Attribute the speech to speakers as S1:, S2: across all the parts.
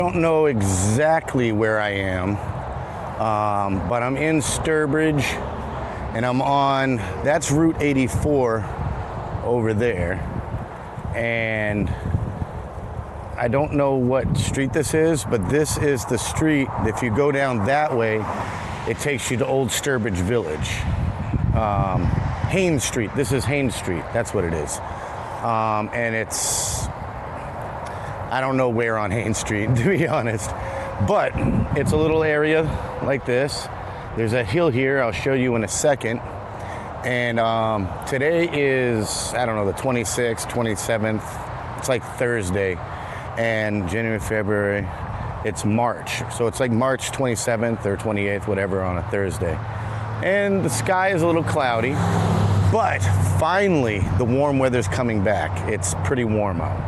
S1: Don't know exactly where I am, but I'm in Sturbridge, and I'm on, that's Route 84 over there, and I don't know what street this is, but this is the street. If you go down that way, it takes you to Old Sturbridge Village. Haynes Street, this is Haynes Street, that's what it is. And it's, I don't know where on Haynes Street, to be honest, but it's a little area like this. There's a hill here I'll show you in a second. And today is, I don't know, the 26th, 27th. It's like Thursday. And January, February, it's March. So it's like March 27th or 28th, whatever, on a Thursday. And the sky is a little cloudy, but finally the warm weather's coming back. It's pretty warm out.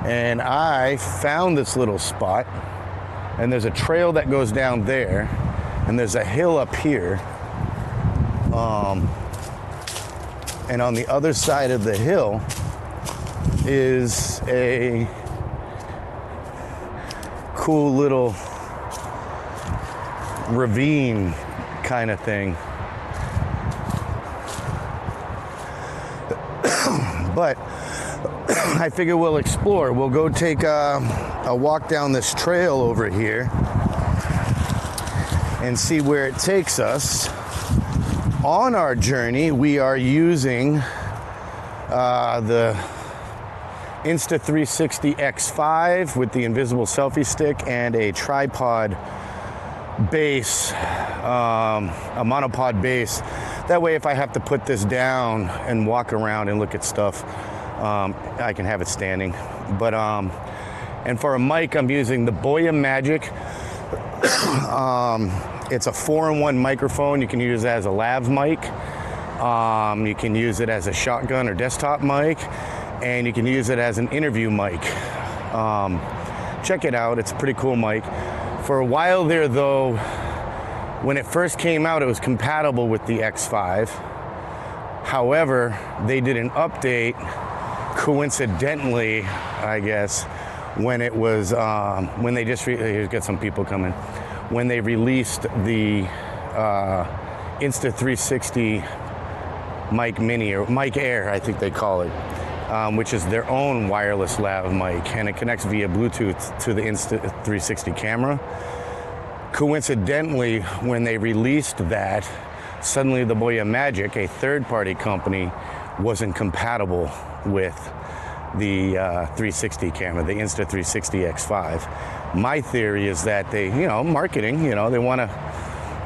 S1: And I found this little spot, and there's a trail that goes down there, and there's a hill up here. And on the other side of the hill is a cool little ravine kind of thing. But I figure we'll explore. We'll go take a walk down this trail over here and see where it takes us. On our journey, we are using the Insta360 X5 with the invisible selfie stick and a tripod base, a monopod base. That way, if I have to put this down and walk around and look at stuff, I can have it standing. But and for a mic, I'm using the Boya Magic. It's a 4-in-1 microphone. You can use it as a lav mic. You can use it as a shotgun or desktop mic, and you can use it as an interview mic. Check it out. It's a pretty cool mic. For a while there, though, when it first came out, it was compatible with the X5. However, they did an update, coincidentally, I guess, when it was, when they just, here's got some people coming, when they released the Insta360 Mic Mini, or Mic Air, I think they call it, which is their own wireless lav mic, and it connects via Bluetooth to the Insta360 camera. Coincidentally, when they released that, suddenly the Boya Magic, a third-party company, wasn't compatible with the 360 camera, the Insta360 X5. My theory is that they, marketing, they want to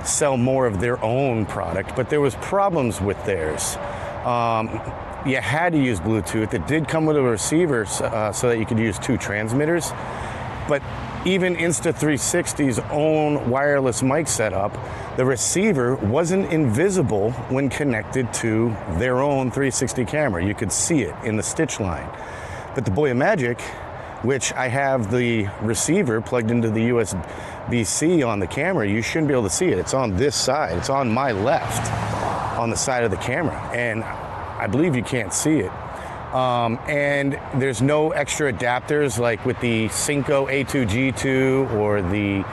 S1: sell more of their own product, but there was problems with theirs. You had to use Bluetooth. It did come with a receiver so that you could use 2 transmitters, but even Insta360's own wireless mic setup, the receiver wasn't invisible when connected to their own 360 camera. You could see it in the stitch line. But the Boya Magic, which I have the receiver plugged into the USB-C on the camera, you shouldn't be able to see it. It's on this side. It's on my left, on the side of the camera. And I believe you can't see it. And there's no extra adapters like with the Synco A2G2 or the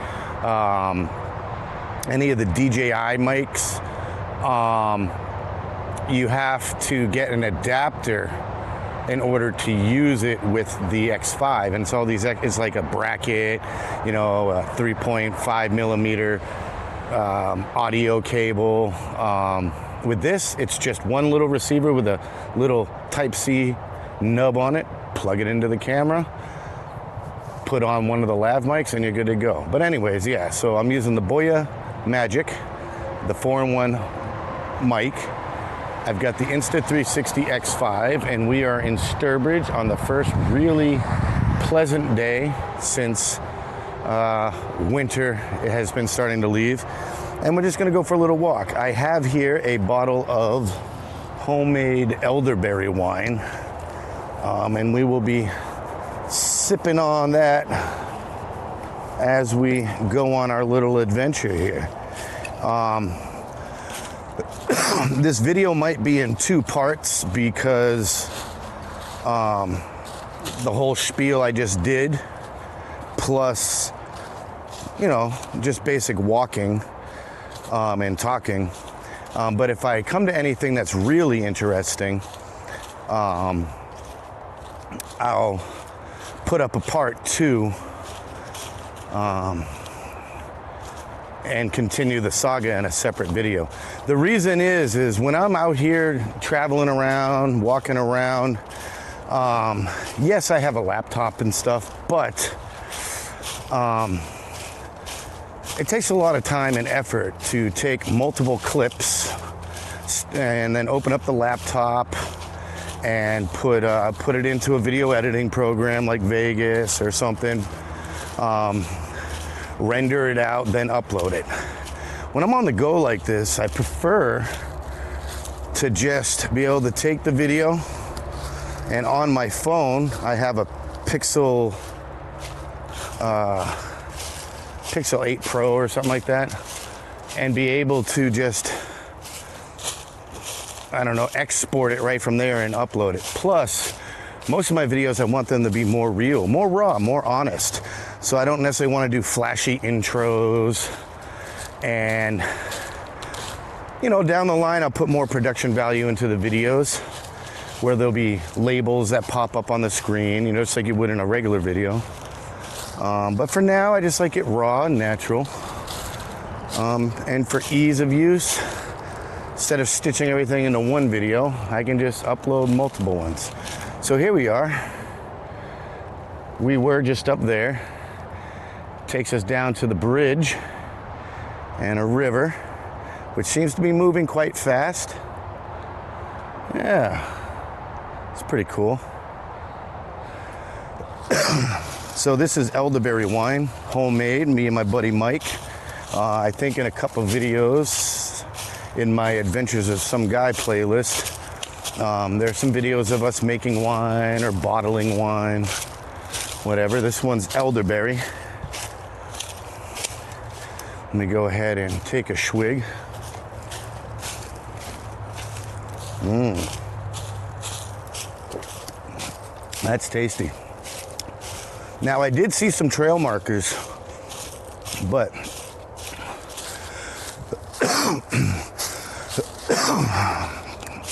S1: any of the DJI mics. You have to get an adapter in order to use it with the X5. And so these, it's like a bracket, a 3.5 millimeter audio cable. With this, it's just one little receiver with a little Type-C nub on it. Plug it into the camera, put on one of the lav mics, and you're good to go. But anyways, yeah, so I'm using the Boya Magic, the 4-in-1 mic. I've got the Insta360 X5, and we are in Sturbridge on the first really pleasant day since winter has been starting to leave. And we're just gonna go for a little walk. I have here a bottle of homemade elderberry wine, and we will be sipping on that as we go on our little adventure here. This video might be in 2 parts because the whole spiel I just did, plus you know, just basic walking and talking. But if I come to anything that's really interesting, I'll put up a part 2 and continue the saga in a separate video. The reason is when I'm out here traveling around, walking around, yes, I have a laptop and stuff, but it takes a lot of time and effort to take multiple clips and then open up the laptop and put it into a video editing program like Vegas or something, render it out, then upload it. When I'm on the go like this, I prefer to just be able to take the video, and on my phone I have a Pixel 8 Pro or something like that, and be able to just, I don't know, export it right from there and upload it. Plus, most of my videos, I want them to be more real, more raw, more honest. So I don't necessarily want to do flashy intros. And, you know, down the line, I'll put more production value into the videos where there'll be labels that pop up on the screen, you know, just like you would in a regular video. But for now, I just like it raw and natural. And for ease of use, instead of stitching everything into one video, I can just upload multiple ones. So here we are. We were just up there. Takes us down to the bridge and a river, which seems to be moving quite fast. Yeah, it's pretty cool. So this is elderberry wine, homemade, me and my buddy Mike. I think in a couple of videos in my Adventures of Some Guy playlist, there's some videos of us making wine or bottling wine, whatever. This one's elderberry. Let me go ahead and take a swig. That's tasty. Now, I did see some trail markers, but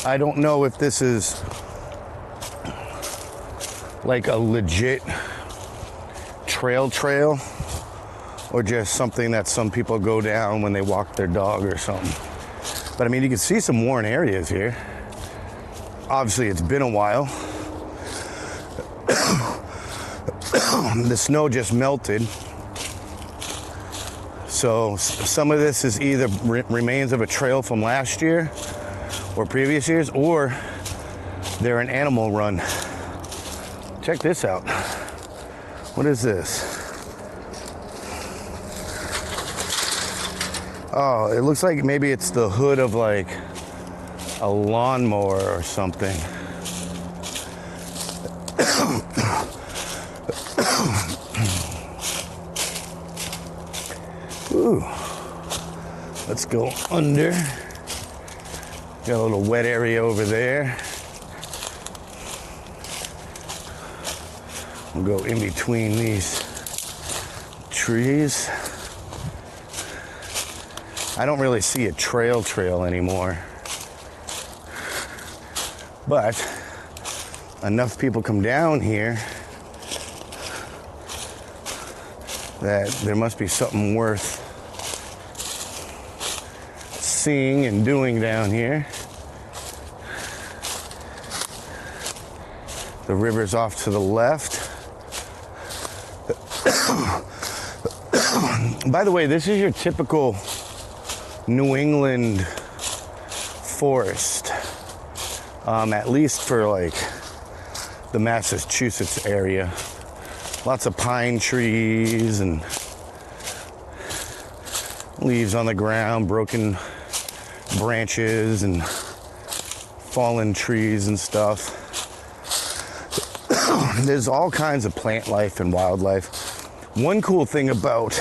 S1: I don't know if this is like a legit trail or just something that some people go down when they walk their dog or something. But I mean, you can see some worn areas here. Obviously, it's been a while. The snow just melted. So some of this is either remains of a trail from last year or previous years, or they're an animal run. Check this out. What is this? Oh, it looks like maybe it's the hood of like a lawnmower or something. Ooh. Let's go under. Got a little wet area over there. We'll go in between these trees. I don't really see a trail anymore. But enough people come down here that there must be something worth seeing and doing down here. The river's off to the left. By the way, this is your typical New England forest, at least for like the Massachusetts area. Lots of pine trees and leaves on the ground, broken branches and fallen trees and stuff. There's all kinds of plant life and wildlife. One cool thing about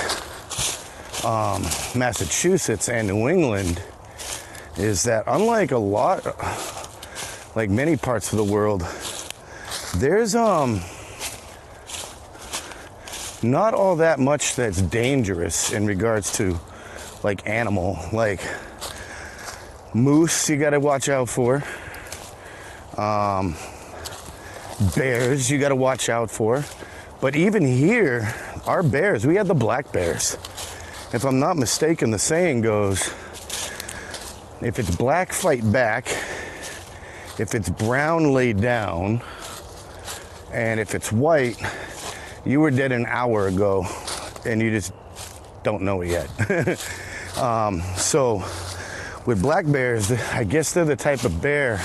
S1: Massachusetts and New England is that unlike like many parts of the world, there's not all that much that's dangerous in regards to like animal, like moose you gotta watch out for, bears you gotta watch out for. But even here, our bears, we had the black bears. If I'm not mistaken, the saying goes, if it's black, fight back. If it's brown, lay down. And if it's white, you were dead an hour ago and you just don't know it yet. So with black bears, I guess they're the type of bear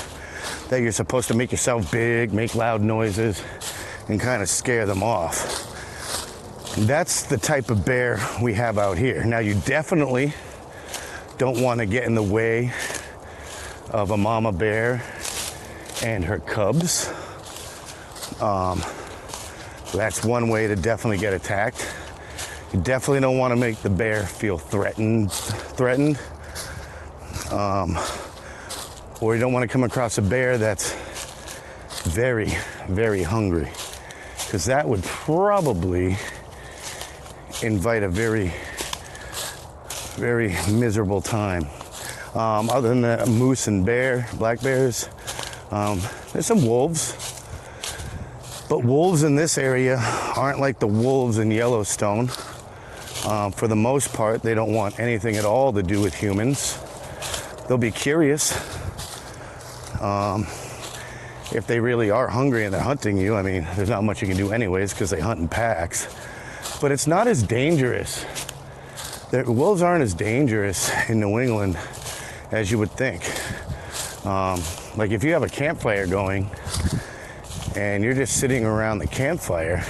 S1: that you're supposed to make yourself big, make loud noises, and kind of scare them off. That's the type of bear we have out here. Now, you definitely don't want to get in the way of a mama bear and her cubs. That's one way to definitely get attacked. You definitely don't want to make the bear feel threatened. Or you don't want to come across a bear that's very, very hungry, because that would probably invite a very, very miserable time. Other than the moose and black bears, there's some wolves. But wolves in this area aren't like the wolves in Yellowstone. For the most part, they don't want anything at all to do with humans. They'll be curious. If they really are hungry and they're hunting you, I mean, there's not much you can do anyways because they hunt in packs. But it's not as dangerous. The wolves aren't as dangerous in New England as you would think. Like if you have a campfire going and you're just sitting around the campfire,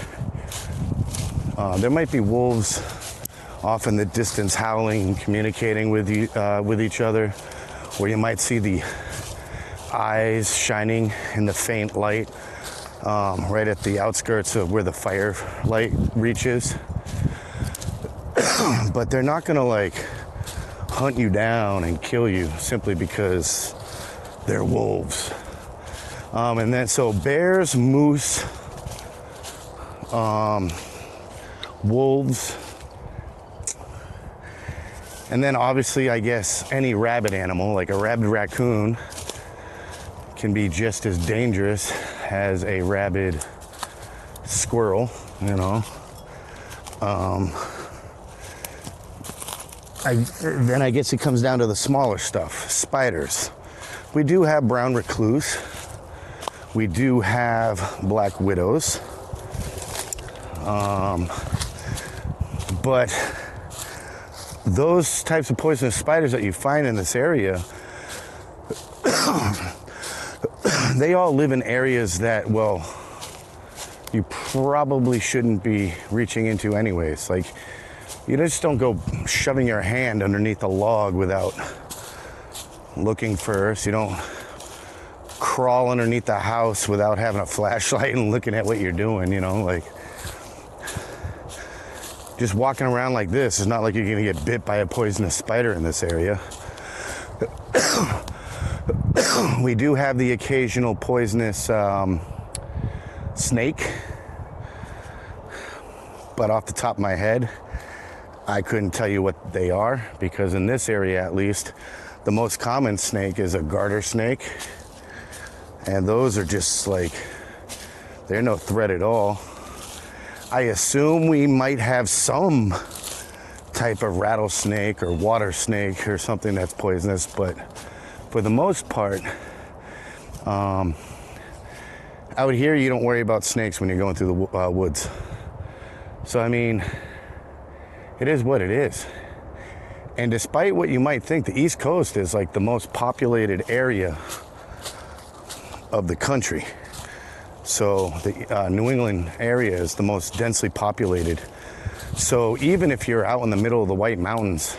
S1: there might be wolves off in the distance howling, communicating with each other, or you might see the eyes shining in the faint light right at the outskirts of where the fire light reaches. But they're not gonna like hunt you down and kill you simply because they're wolves. And then so bears, moose, wolves, and then obviously I guess any rabid animal, like a rabid raccoon, can be just as dangerous as a rabid squirrel, you know. Then I guess it comes down to the smaller stuff, spiders. We do have brown recluse. We do have black widows. But those types of poisonous spiders that you find in this area, they all live in areas that, well, you probably shouldn't be reaching into anyways. Like, you just don't go shoving your hand underneath a log without looking first. You don't crawl underneath the house without having a flashlight and looking at what you're doing, you know, like just walking around like this is not like you're gonna get bit by a poisonous spider in this area. We do have the occasional poisonous snake, but off the top of my head, I couldn't tell you what they are, because in this area at least, the most common snake is a garter snake. And those are just like, they're no threat at all. I assume we might have some type of rattlesnake or water snake or something that's poisonous, but for the most part, out here you don't worry about snakes when you're going through the woods. So I mean, it is what it is. And despite what you might think, the East Coast is like the most populated area of the country. So the New England area is the most densely populated. So even if you're out in the middle of the White Mountains,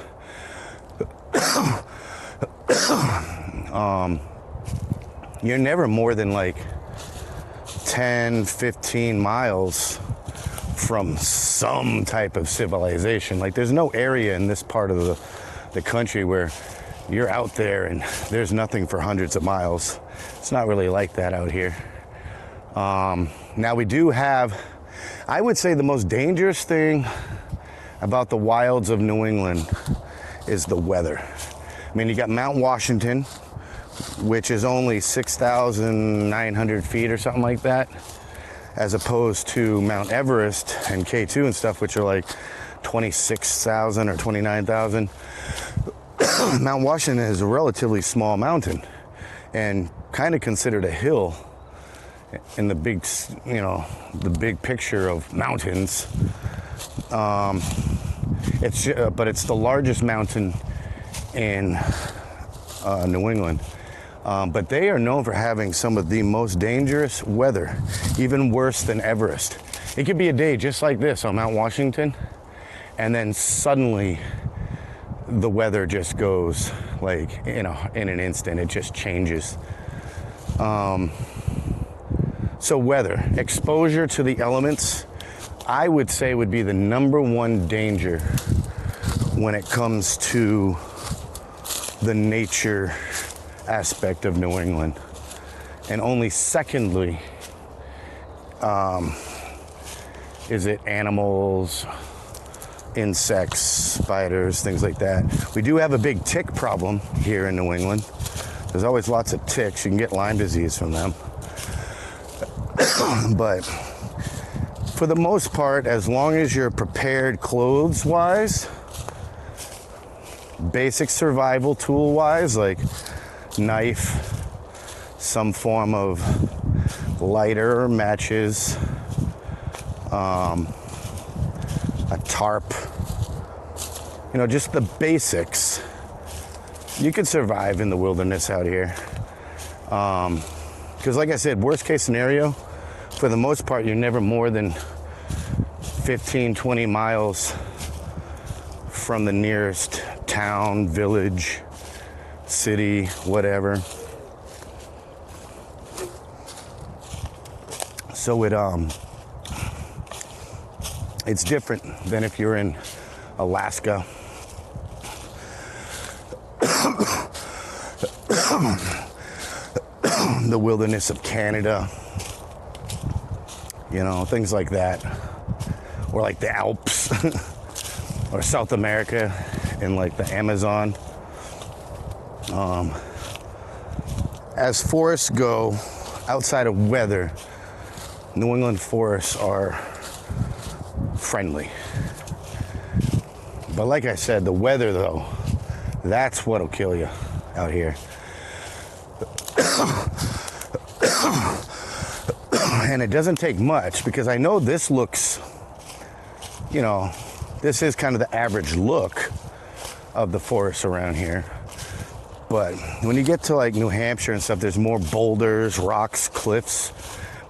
S1: you're never more than like 10, 15 miles from some type of civilization. Like there's no area in this part of the country where you're out there and there's nothing for hundreds of miles. It's not really like that out here. Now we do have I would say the most dangerous thing about the wilds of New England is the weather. I mean, you got Mount Washington, which is only 6,900 feet or something like that, as opposed to Mount Everest and K2 and stuff, which are like 26,000 or 29,000. Mount Washington is a relatively small mountain and kind of considered a hill in the big, you know, the big picture of mountains. But it's the largest mountain in New England. But they are known for having some of the most dangerous weather, even worse than Everest. It could be a day just like this on Mount Washington, and then suddenly the weather just goes like in an instant. It just changes. So weather, exposure to the elements, I would say would be the number one danger when it comes to the nature aspect of New England. And only secondly, is it animals, insects, spiders, things like that. We do have a big tick problem here in New England. There's always lots of ticks. You can get Lyme disease from them. But for the most part, as long as you're prepared clothes-wise, basic survival tool-wise, like knife, some form of lighter, matches, a tarp, you know, just the basics, you could survive in the wilderness out here. Because like I said, worst case scenario, for the most part, you're never more than 15, 20 miles from the nearest town, village, city, whatever. So it's different than if you're in Alaska. The wilderness of Canada, you know, things like that, or like the Alps, or South America and like the Amazon. As forests go, outside of weather, New England forests are friendly. But like I said, the weather though, that's what'll kill you out here. And it doesn't take much, because I know this looks, you know, this is kind of the average look of the forests around here. But when you get to like New Hampshire and stuff, there's more boulders, rocks, cliffs,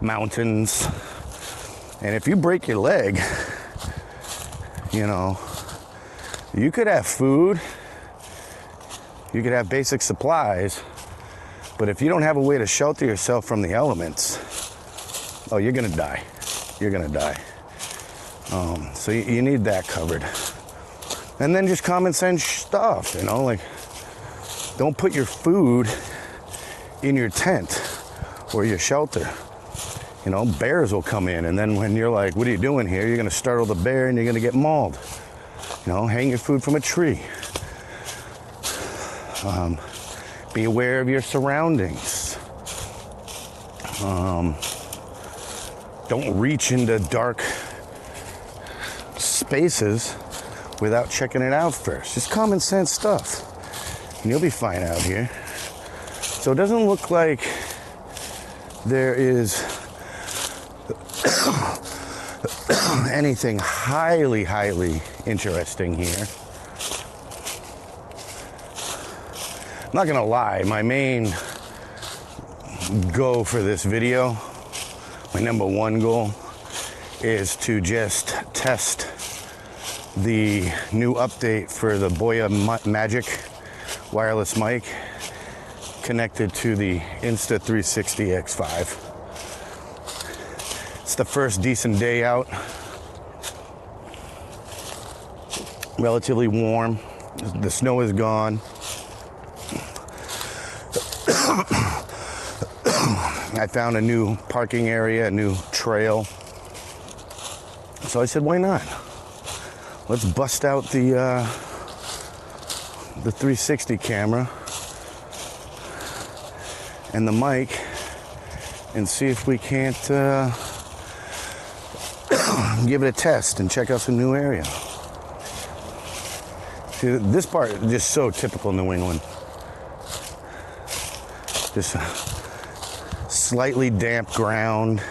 S1: mountains. And if you break your leg, you know, you could have food, you could have basic supplies, but if you don't have a way to shelter yourself from the elements, oh, you're gonna die. You're gonna die. So you need that covered. And then just common sense stuff, you know, like don't put your food in your tent or your shelter. You know, bears will come in, and then when you're like, what are you doing here? You're gonna startle the bear and you're gonna get mauled. You know, hang your food from a tree. Be aware of your surroundings. Don't reach into dark spaces without checking it out first. Just common sense stuff. And you'll be fine out here. So it doesn't look like there is anything highly interesting here. I'm not gonna lie, my main goal for this video, my number one goal, is to just test the new update for the Boya Magic wireless mic connected to the Insta360 X5. It's the first decent day out. Relatively warm. The snow is gone. I found a new parking area, a new trail. So I said, why not? Let's bust out the 360 camera and the mic and see if we can't give it a test and check out some new area. See, this part is just so typical New England. Just slightly damp ground,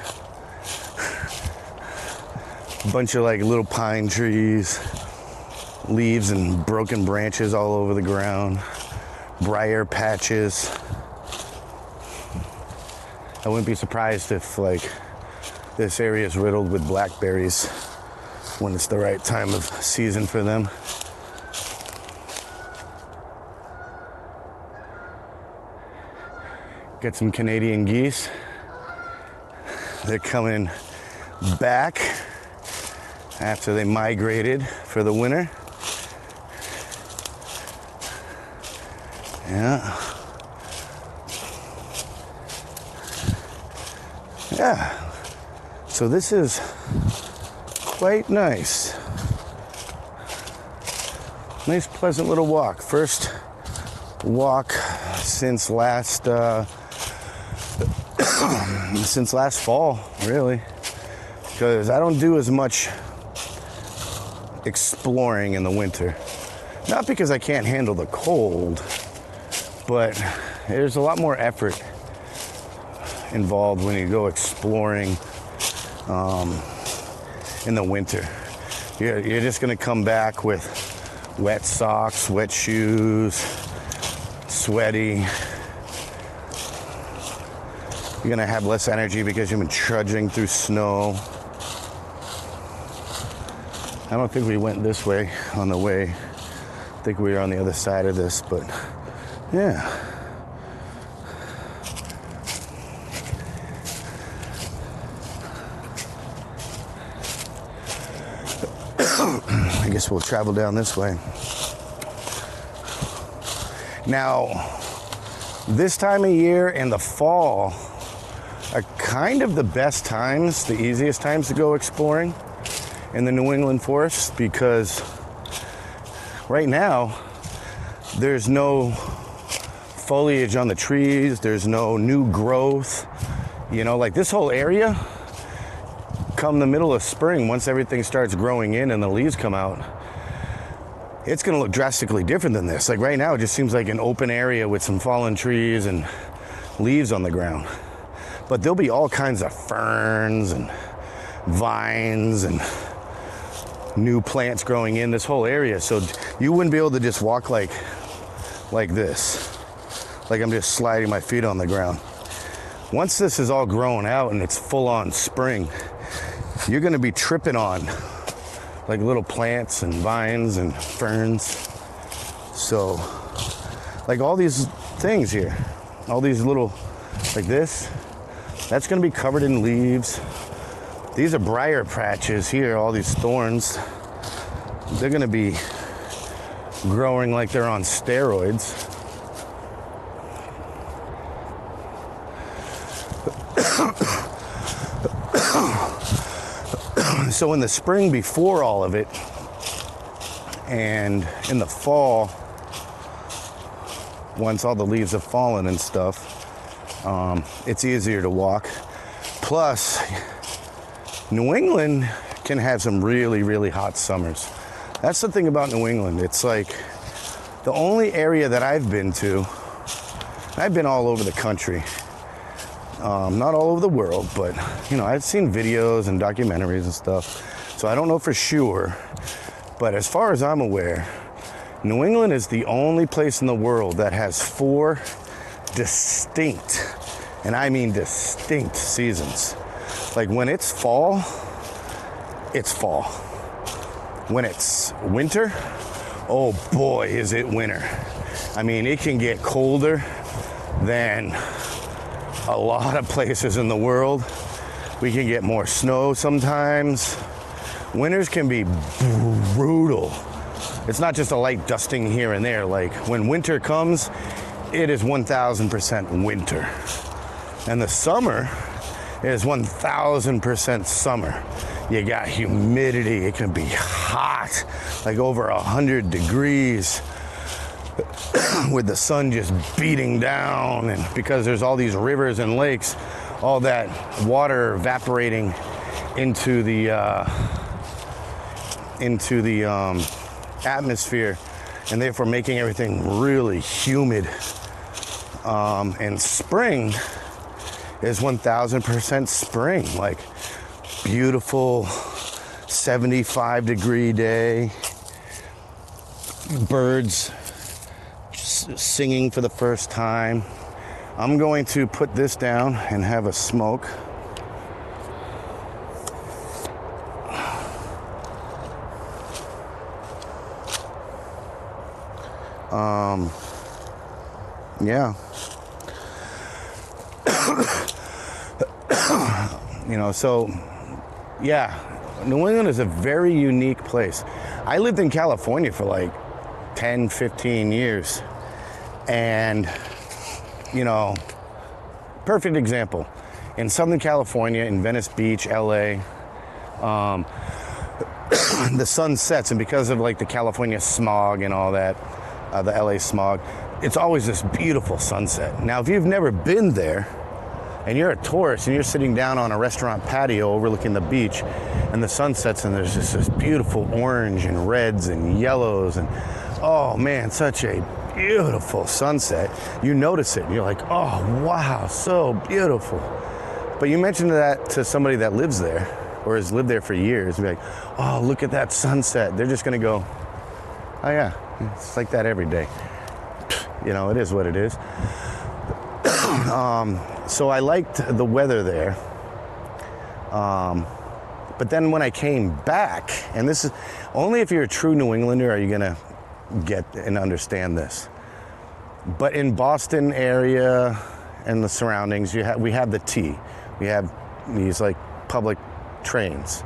S1: a bunch of like little pine trees, leaves and broken branches all over the ground, briar patches. I wouldn't be surprised if like this area is riddled with blackberries when it's the right time of season for them. Got some Canadian geese. They're coming back after they migrated for the winter. Yeah. Yeah. So this is quite nice. Nice, pleasant little walk. First walk since last since last fall, really, because I don't do as much exploring in the winter. Not because I can't handle the cold, but there's a lot more effort involved when you go exploring in the winter. You're just gonna come back with wet socks, wet shoes, sweaty. You're gonna have less energy because you've been trudging through snow. I don't think we went this way on the way. I think we were on the other side of this, but yeah. I guess we'll travel down this way. Now, this time of year in the fall are kind of the best times, the easiest times to go exploring in the New England forests, because right now there's no foliage on the trees, there's no new growth. You know, like this whole area, come the middle of spring, once everything starts growing in and the leaves come out, it's gonna look drastically different than this. Like right now, it just seems like an open area with some fallen trees and leaves on the ground. But there'll be all kinds of ferns and vines and new plants growing in this whole area. So you wouldn't be able to just walk like this. Like I'm just sliding my feet on the ground. Once this is all grown out and it's full on spring, you're gonna be tripping on like little plants and vines and ferns. So like all these things here, all these little, like this, that's gonna be covered in leaves. These are briar patches here, all these thorns. They're gonna be growing like they're on steroids. So in the spring before all of it, and in the fall, once all the leaves have fallen and stuff, it's easier to walk. Plus, New England can have some really, really hot summers. That's the thing about New England. It's like the only area that I've been to, I've been all over the country. Not all over the world, but you know, I've seen videos and documentaries and stuff, so I don't know for sure. But as far as I'm aware, New England is the only place in the world that has 4 distinct, and I mean distinct, seasons. Like when it's fall, it's fall. When it's winter, oh boy, is it winter. I mean, it can get colder than a lot of places in the world. We can get more snow sometimes. Winters can be brutal. It's not just a light dusting here and there. Like when winter comes, it is 1000% winter. And the summer is 1000% summer. You got humidity. It can be hot, like over 100 degrees with the sun just beating down. And because there's all these rivers and lakes, all that water evaporating into the atmosphere, and therefore making everything really humid. And spring is 1000% spring, like beautiful 75-degree day, birds singing for the first time. I'm going to put this down and have a smoke. Yeah. You know, so yeah, New England is a very unique place. I lived in California for like 10, 15 years. And, you know, perfect example. In Southern California, in Venice Beach, LA, the sun sets, and because of like the California smog and all that, the LA smog, it's always this beautiful sunset. Now, if you've never been there and you're a tourist and you're sitting down on a restaurant patio overlooking the beach and the sun sets and there's just this beautiful orange and reds and yellows and, oh man, such a beautiful sunset. You notice it and you're like, oh wow, so beautiful. But you mention that to somebody that lives there or has lived there for years and be like, oh, look at that sunset. They're just gonna go, oh yeah, it's like that every day. You know, it is what it is. So I liked the weather there. But then when I came back, and this is only if you're a true New Englander are you gonna get and understand this. But in Boston area and the surroundings, we have the T. We have these like public trains.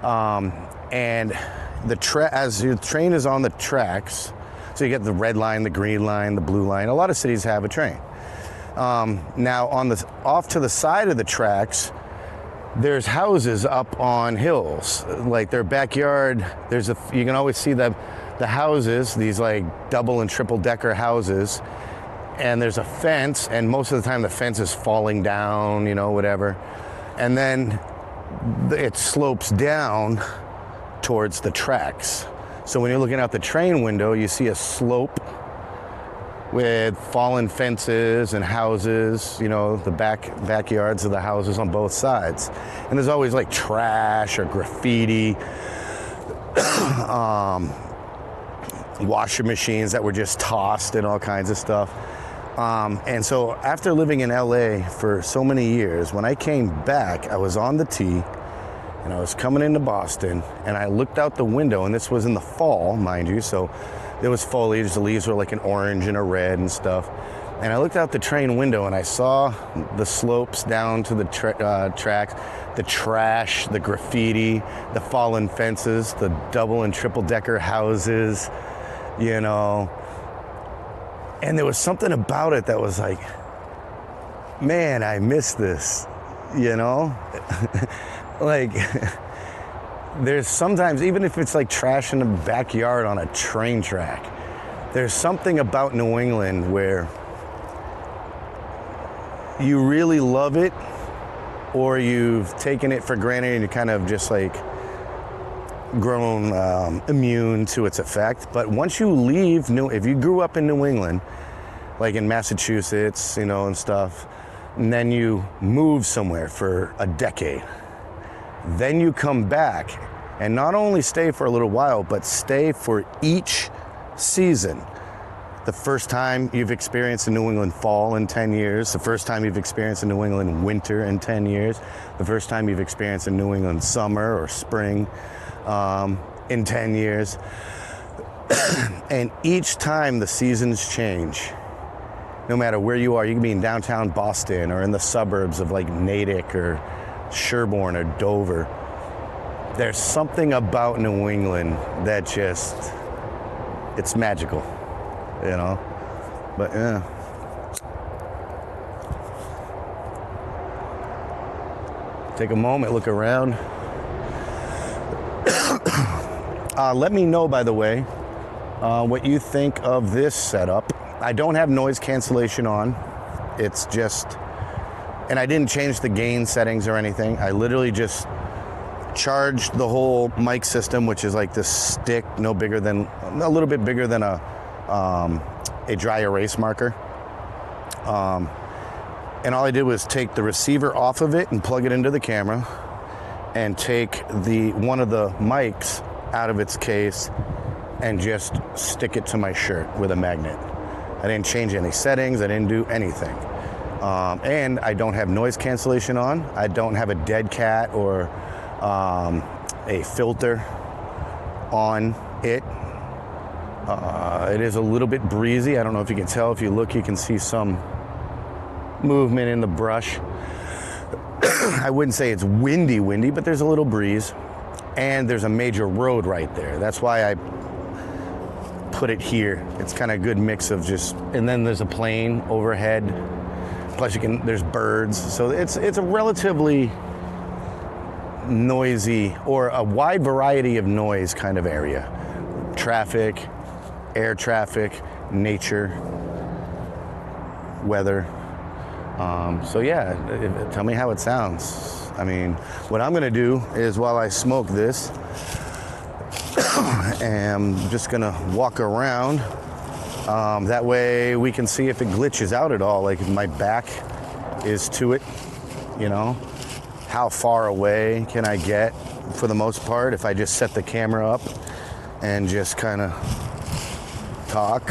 S1: And as your train is on the tracks, so you get the red line, the green line, the blue line. A lot of cities have a train. Now, off to the side of the tracks, there's houses up on hills, like their backyard. You can always see the houses, these like double and triple decker houses, and there's a fence, and most of the time the fence is falling down, you know, whatever. And then it slopes down towards the tracks. So when you're looking out the train window, you see a slope with fallen fences and houses, you know, the backyards of the houses on both sides. And there's always like trash or graffiti, washer machines that were just tossed and all kinds of stuff. And so after living in LA for so many years, when I came back, I was on the T and I was coming into Boston and I looked out the window, and this was in the fall, mind you, so there was foliage, the leaves were like an orange and a red and stuff. And I looked out the train window and I saw the slopes down to the tracks, the trash, the graffiti, the fallen fences, the double and triple decker houses, you know. And there was something about it that was like, man, I miss this, you know? Like, there's sometimes, even if it's like trash in the backyard on a train track, there's something about New England where you really love it, or you've taken it for granted and you kind of just like grown immune to its effect. But once you leave, if you grew up in New England, like in Massachusetts, you know, and stuff, and then you move somewhere for a decade, then you come back and not only stay for a little while, but stay for each season. The first time you've experienced a New England fall in 10 years, the first time you've experienced a New England winter in 10 years, the first time you've experienced a New England summer or spring in 10 years. And each time the seasons change, no matter where you are, you can be in downtown Boston or in the suburbs of like Natick or Sherborne or Dover. There's something about New England that just, it's magical, you know? But yeah. Take a moment, look around. Let me know, by the way, what you think of this setup. I don't have noise cancellation on. It's just, and I didn't change the gain settings or anything. I literally just charged the whole mic system, which is like this stick, a little bit bigger than a dry erase marker. And all I did was take the receiver off of it and plug it into the camera, and take one of the mics out of its case and just stick it to my shirt with a magnet. I didn't change any settings. I didn't do anything. And I don't have noise cancellation on. I don't have a dead cat or a filter on it. It is a little bit breezy. I don't know if you can tell. If you look, you can see some movement in the brush. I wouldn't say it's windy, but there's a little breeze. And there's a major road right there. That's why I put it here. It's kind of a good mix of just, and then there's a plane overhead. Plus there's birds. So it's a relatively noisy, or a wide variety of noise kind of area. Traffic, air traffic, nature, weather. So yeah, tell me how it sounds. I mean, what I'm gonna do is, while I smoke this, I'm just gonna walk around. That way we can see if it glitches out at all, like if my back is to it, you know. How far away can I get, for the most part, if I just set the camera up and just kind of talk,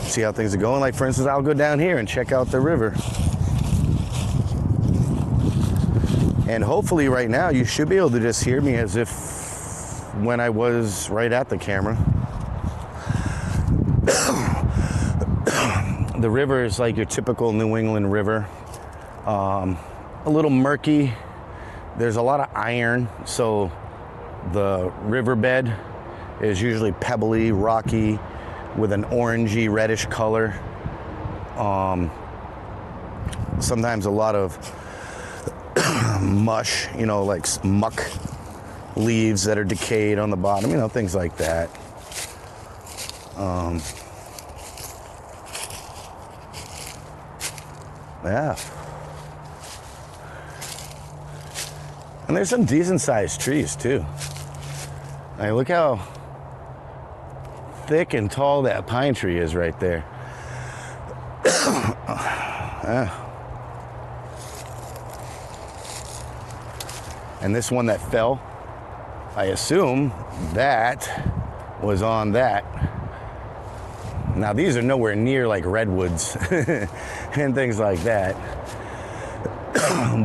S1: see how things are going. Like, for instance, I'll go down here and check out the river. And hopefully right now you should be able to just hear me as if when I was right at the camera. The river is like your typical New England river. A little murky. There's a lot of iron, so the riverbed is usually pebbly, rocky, with an orangey, reddish color. Sometimes a lot of mush, you know, like muck leaves that are decayed on the bottom, you know, things like that. Yeah. And there's some decent sized trees too. Like, look how thick and tall that pine tree is right there. Yeah. And this one that fell, I assume that was on that. Now these are nowhere near like redwoods and things like that.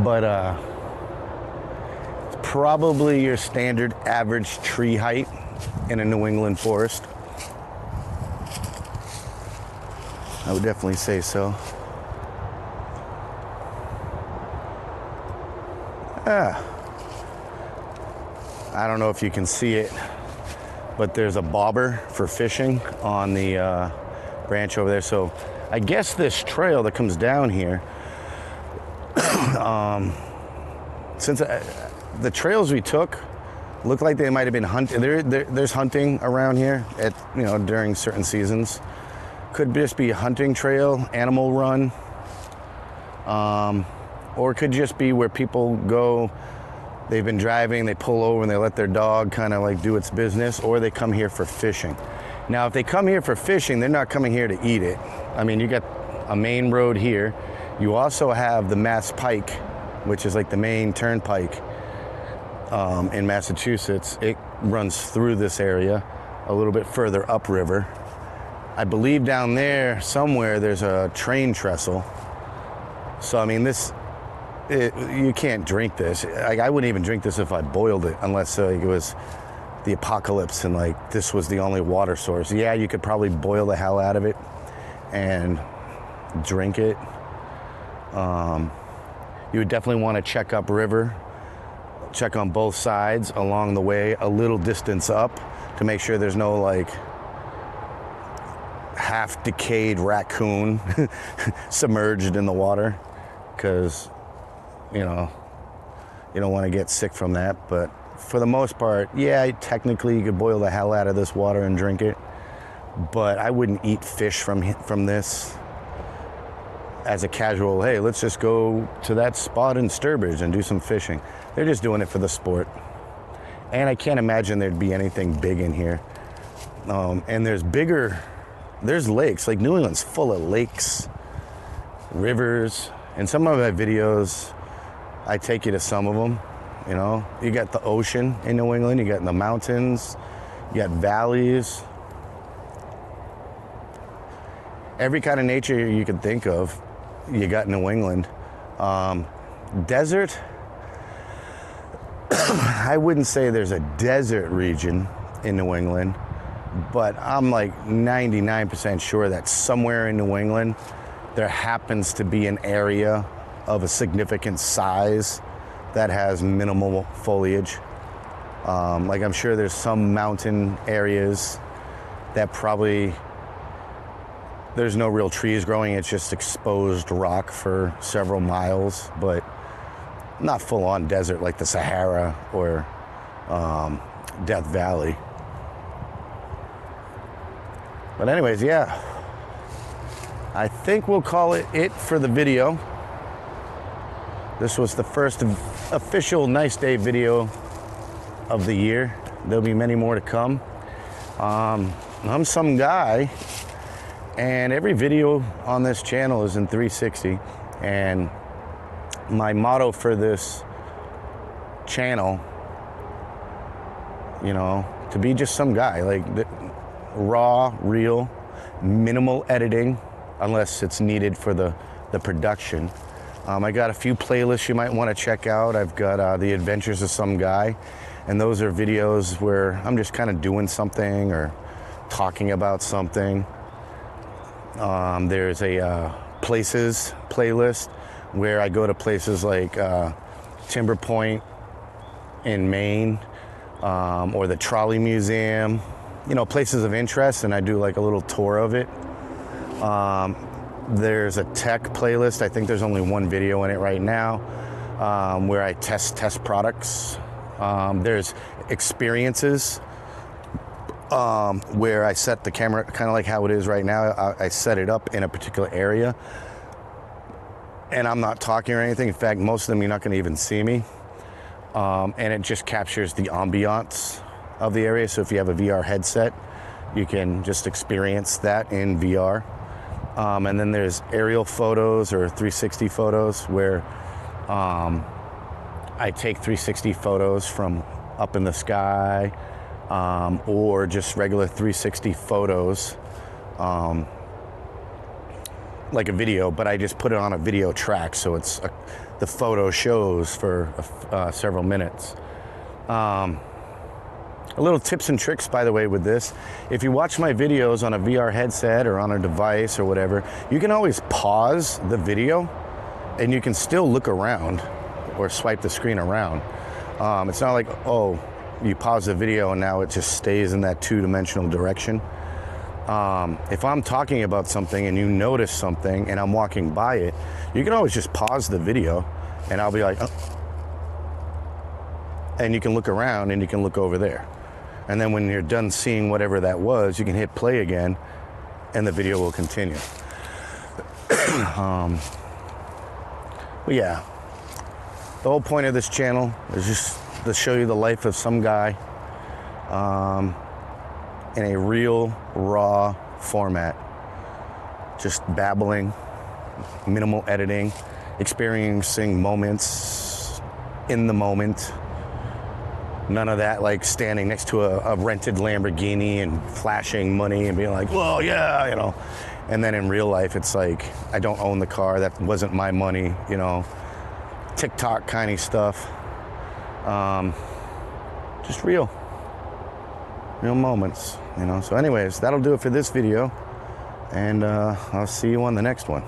S1: But it's probably your standard average tree height in a New England forest. I would definitely say so. Yeah. I don't know if you can see it, but there's a bobber for fishing on the branch over there. So I guess this trail that comes down here, since the trails we took look like they might have been hunting. There's hunting around here at, you know, during certain seasons. Could just be a hunting trail, animal run, or it could just be where people go. They've been driving, they pull over and they let their dog kind of like do its business, or they come here for fishing. Now, if they come here for fishing, they're not coming here to eat it. I mean, you got a main road here. You also have the Mass Pike, which is like the main turnpike in Massachusetts. It runs through this area a little bit further upriver. I believe down there somewhere there's a train trestle. So, I mean, you can't drink this. I wouldn't even drink this if I boiled it, unless it was the apocalypse and like this was the only water source. Yeah, you could probably boil the hell out of it and drink it. You would definitely want to check upriver, check on both sides along the way, a little distance up, to make sure there's no like half decayed raccoon submerged in the water, because you know, you don't want to get sick from that. But for the most part, yeah, technically you could boil the hell out of this water and drink it, but I wouldn't eat fish from this as a casual, hey, let's just go to that spot in Sturbridge and do some fishing. They're just doing it for the sport. And I can't imagine there'd be anything big in here. And there's lakes. Like New England's full of lakes, rivers. In some of my videos, I take you to some of them. You know, you got the ocean in New England, you got the mountains, you got valleys. Every kind of nature you could think of, you got in New England. Desert, I wouldn't say there's a desert region in New England, but I'm like 99% sure that somewhere in New England, there happens to be an area of a significant size that has minimal foliage. Like I'm sure there's some mountain areas that probably there's no real trees growing, it's just exposed rock for several miles, but not full on desert like the Sahara or Death Valley. But anyways, yeah, I think we'll call it for the video. This was the first official Nice Day video of the year. There'll be many more to come. I'm some guy, and every video on this channel is in 360, and my motto for this channel, you know, to be just some guy, like raw, real, minimal editing, unless it's needed for the production. I got a few playlists you might want to check out. I've got The Adventures of Some Guy, and those are videos where I'm just kind of doing something or talking about something. There's a Places playlist where I go to places like Timber Point in Maine, or the Trolley Museum, you know, places of interest, and I do like a little tour of it. There's a tech playlist. I think there's only one video in it right now, where I test products. There's experiences, where I set the camera kind of like how it is right now. I set it up in a particular area, and I'm not talking or anything. In fact, most of them you're not going to even see me, and it just captures the ambiance of the area. So if you have a VR headset, you can just experience that in VR. And then there's aerial photos or 360 photos where I take 360 photos from up in the sky, or just regular 360 photos, like a video, but I just put it on a video track, so it's the photo shows for several minutes. A little tips and tricks, by the way, with this. If you watch my videos on a VR headset or on a device or whatever, you can always pause the video and you can still look around or swipe the screen around. It's not like, oh, you pause the video and now it just stays in that two-dimensional direction. If I'm talking about something and you notice something and I'm walking by it, you can always just pause the video and I'll be like, oh. And you can look around and you can look over there. And then when you're done seeing whatever that was, you can hit play again and the video will continue. But yeah, the whole point of this channel is just to show you the life of some guy in a real, raw format. Just babbling, minimal editing, experiencing moments in the moment. None of that like standing next to a rented Lamborghini and flashing money and being like, whoa, yeah, you know. And then in real life, it's like, I don't own the car. That wasn't my money, you know. TikTok kind of stuff. Just real moments, you know. So anyways, that'll do it for this video. And I'll see you on the next one.